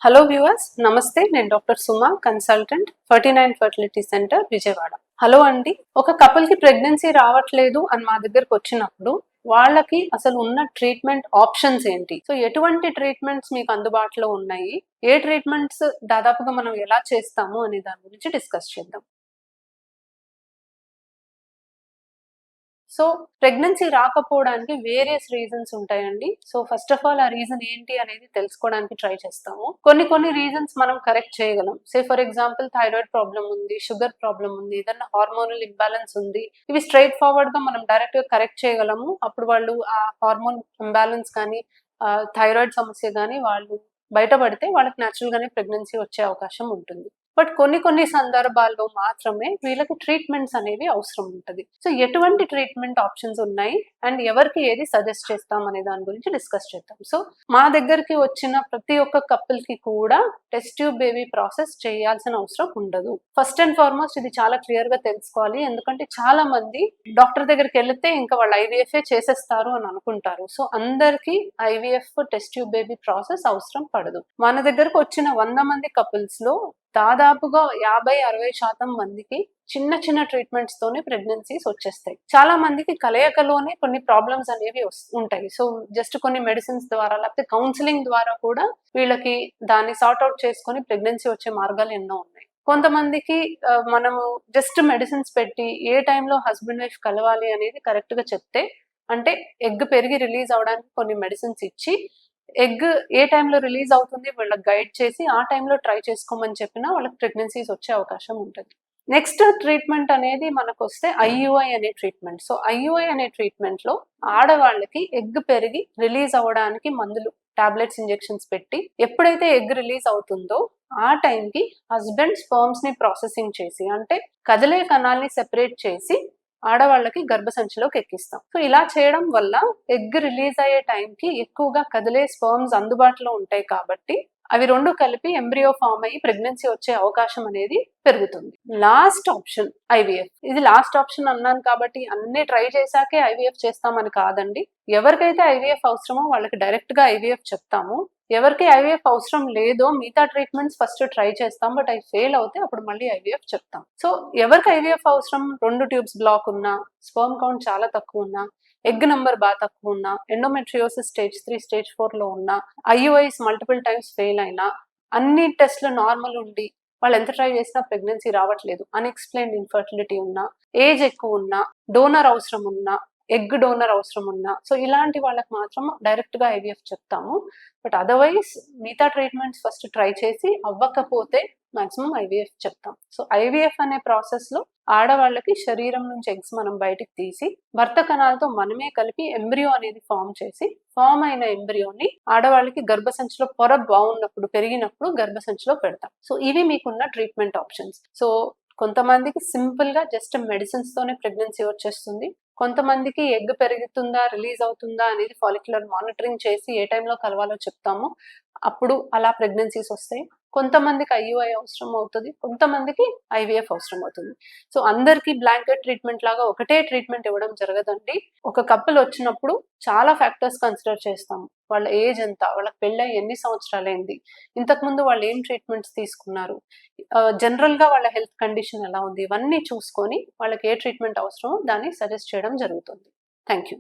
Hello viewers, నమస్తే. నేను doctor Suma, consultant 49 fertility centre, Vijayawada. Hello అండి. ఒక కపుల్ కి ప్రెగ్నెన్సీ రావట్లేదు అని మా దగ్గరకు వచ్చినప్పుడు వాళ్ళకి అసలు ఉన్న ట్రీట్మెంట్ ఆప్షన్స్ ఏంటి, సో ఎటువంటి ట్రీట్మెంట్స్ మీకు అందుబాటులో ఉన్నాయి, ఏ ట్రీట్మెంట్స్ దాదాపుగా మనం ఎలా చేస్తాము అనే దాని గురించి డిస్కస్ చేద్దాం. సో ప్రెగ్నెన్సీ రాకపోవడానికి వేరియస్ రీజన్స్ ఉంటాయండి. సో ఫస్ట్ ఆఫ్ ఆల్ ఆ రీజన్ ఏంటి అనేది తెలుసుకోవడానికి ట్రై చేస్తాము. కొన్ని రీజన్స్ మనం కరెక్ట్ చేయగలం. Say for example thyroid problem ఉంది, షుగర్ ప్రాబ్లం ఉంది, ఏదన్నా హార్మోనల్ ఇంబ్యాలెన్స్ ఉంది. ఇవి స్ట్రైట్ ఫార్వర్డ్ గా మనం డైరెక్ట్ గా కరెక్ట్ చేయగలము. అప్పుడు వాళ్ళు ఆ హార్మోన్ ఇంబ్యాలెన్స్ కానీ థైరాయిడ్ సమస్య కానీ వాళ్ళు బయటపడితే వాళ్ళకి న్యాచురల్ గానే ప్రెగ్నెన్సీ వచ్చే అవకాశం ఉంటుంది. బట్ కొన్ని సందర్భాల్లో మాత్రమే వీళ్ళకి ట్రీట్మెంట్స్ అనేవి అవసరం ఉంటుంది. సో ఎటువంటి ట్రీట్మెంట్ ఆప్షన్స్ ఉన్నాయి అండ్ ఎవరికి ఏది సజెస్ట్ చేస్తాం అనే దాని గురించి డిస్కస్ చేద్దాం. సో మా దగ్గరికి వచ్చిన ప్రతి ఒక్క కపుల్ కి కూడా టెస్ట్ ట్యూబ్ బేబీ ప్రాసెస్ చేయాల్సిన అవసరం ఉండదు. ఫస్ట్ అండ్ ఫార్మోస్ట్ ఇది చాలా క్లియర్ గా తెలుసుకోవాలి. ఎందుకంటే చాలా మంది డాక్టర్ దగ్గరికి వెళ్తే ఇంకా వాళ్ళు ఐవీఎఫ్ చేసేస్తారు అని అనుకుంటారు. సో అందరికి IVF test tube baby process అవసరం పడదు. మన దగ్గరకు వచ్చిన 100 మంది కపుల్స్ లో దాదాపుగా 50-60% మందికి చిన్న ట్రీట్మెంట్స్ తోనే ప్రెగ్నెన్సీస్ వచ్చేస్తాయి. చాలా మందికి కలయికలోనే కొన్ని ప్రాబ్లమ్స్ అనేవి ఉంటాయి. సో జస్ట్ కొన్ని మెడిసిన్స్ ద్వారా లేకపోతే కౌన్సిలింగ్ ద్వారా కూడా వీళ్ళకి దాన్ని సార్ట్ అవుట్ చేసుకొని ప్రెగ్నెన్సీ వచ్చే మార్గాలు ఎన్నో ఉన్నాయి. కొంతమందికి మనము జస్ట్ మెడిసిన్స్ పెట్టి ఏ టైంలో హస్బెండ్ వైఫ్ కలవాలి అనేది కరెక్ట్ గా చెప్తే, అంటే ఎగ్ పెరిగి రిలీజ్ అవడానికి కొన్ని మెడిసిన్స్ ఇచ్చి ఎగ్ ఏ టైంలో రిలీజ్ అవుతుంది వీళ్ళకి గైడ్ చేసి ఆ టైంలో ట్రై చేసుకోమని చెప్పినా వాళ్ళకి ప్రెగ్నెన్సీస్ వచ్చే అవకాశం ఉంటుంది. నెక్స్ట్ ట్రీట్మెంట్ అనేది మనకు వస్తే ఐయుఐ అనే ట్రీట్మెంట్. సో ఐయుఐ అనే ట్రీట్మెంట్ లో ఆడవాళ్ళకి ఎగ్ పెరిగి రిలీజ్ అవ్వడానికి మందులు, టాబ్లెట్స్, ఇంజెక్షన్స్ పెట్టి ఎప్పుడైతే ఎగ్ రిలీజ్ అవుతుందో ఆ టైంకి హస్బెండ్ స్పర్మ్స్ ని ప్రాసెసింగ్ చేసి, అంటే కదిలే కణాల్ని సెపరేట్ చేసి ఆడవాళ్ళకి గర్భసంచిలోకి ఎక్కిస్తాం. సో ఇలా చేయడం వల్ల ఎగ్ రిలీజ్ అయ్యే టైంకి ఎక్కువగా కదిలే స్పర్మ్స్ అందుబాటులో ఉంటాయి కాబట్టి అవి రెండు కలిపి ఎంబ్రియో ఫామ్ అయ్యి ప్రెగ్నెన్సీ వచ్చే అవకాశం అనేది పెరుగుతుంది. Last option IVF. ఇది లాస్ట్ ఆప్షన్ అన్నాను కాబట్టి అన్ని ట్రై చేశాకే ఐవీఎఫ్ చేస్తామని కాదండి. ఎవరికైతే ఐవీఎఫ్ అవసరమో వాళ్ళకి డైరెక్ట్ గా ఐవీఎఫ్ చెప్తాము. ఎవరికి ఐవీఎఫ్ అవసరం లేదో మిగతా ట్రీట్మెంట్స్ ఫస్ట్ ట్రై చేస్తాం. బట్ అవి ఫెయిల్ అవుతే అప్పుడు మళ్ళీ ఐవీఎఫ్ చెప్తాం. సో ఎవరికి ఐవీఎఫ్ అవసరం, 2 ట్యూబ్స్ బ్లాక్ ఉన్నా, స్పర్మ్ కౌంట్ చాలా తక్కువ ఉన్నా, ఎగ్ నంబర్ బాగా తక్కువ ఉన్నా, ఎండోమెట్రియోసిస్ స్టేజ్ 3 స్టేజ్ 4 లో ఉన్నా, ఐయుఐస్ మల్టిపుల్ టైమ్స్ ఫెయిల్ అయినా, అన్ని టెస్ట్లు నార్మల్ ఉండి వాళ్ళు ఎంత ట్రై చేసినా ప్రెగ్నెన్సీ రావట్లేదు, అన్ఎక్స్ప్లెయిన్డ్ ఇన్ఫర్టిలిటీ ఉన్నా, ఏజ్ ఎక్కువ ఉన్నా, డోనర్ అవసరం ఉన్నా, ఎగ్ డోనర్ అవసరం ఉన్నా, సో ఇలాంటి వాళ్ళకి మాత్రం డైరెక్ట్ గా ఐవీఎఫ్ చెప్తాము. బట్ అదర్వైజ్ మిగతా ట్రీట్మెంట్స్ ఫస్ట్ ట్రై చేసి అవ్వకపోతే మాక్సిమం ఐవీఎఫ్ చెప్తాం. సో ఐవీఎఫ్ అనే ప్రాసెస్ లో ఆడవాళ్ళకి శరీరం నుంచి ఎగ్స్ మనం బయటికి తీసి భర్త కణాలతో మనమే కలిపి ఎంబ్రియో అనేది ఫామ్ చేసి, ఫామ్ అయిన ఎంబ్రియోని ఆడవాళ్ళకి గర్భసంచిలో పొర బాగున్నప్పుడు, పెరిగినప్పుడు గర్భసంచిలో పెడతాం. సో ఇవి మీకున్న ట్రీట్మెంట్ ఆప్షన్స్. సో కొంతమందికి సింపుల్ గా జస్ట్ మెడిసిన్స్ తోనే ప్రెగ్నెన్సీ వచ్చేస్తుంది. కొంతమందికి ఎగ్ పెరుగుతుందా, రిలీజ్ అవుతుందా అనేది ఫాలిక్యులర్ మానిటరింగ్ చేసి ఏ టైంలో కలవాలో చెప్తాము, అప్పుడు అలా ప్రెగ్నెన్సీస్ వస్తాయి. కొంతమందికి ఐయుఐ అవసరం అవుతుంది, కొంతమందికి ఐవీఎఫ్ అవసరం అవుతుంది. సో అందరికి బ్లాంకెట్ ట్రీట్మెంట్ లాగా ఒకటే ట్రీట్మెంట్ ఇవ్వడం జరగదండి. ఒక కపుల్ వచ్చినప్పుడు చాలా ఫ్యాక్టర్స్ కన్సిడర్ చేస్తాము. వాళ్ళ ఏజ్ ఎంత, వాళ్ళకి పెళ్ళై ఎన్ని సంవత్సరాలైంది, ఇంతకుముందు వాళ్ళు ఏం ట్రీట్మెంట్స్ తీసుకున్నారు, జనరల్ గా వాళ్ళ హెల్త్ కండిషన్ ఎలా ఉంది, ఇవన్నీ చూసుకొని వాళ్ళకి ఏ ట్రీట్మెంట్ అవసరమో దాన్ని సజెస్ట్ చేయడం జరుగుతుంది. Thank you.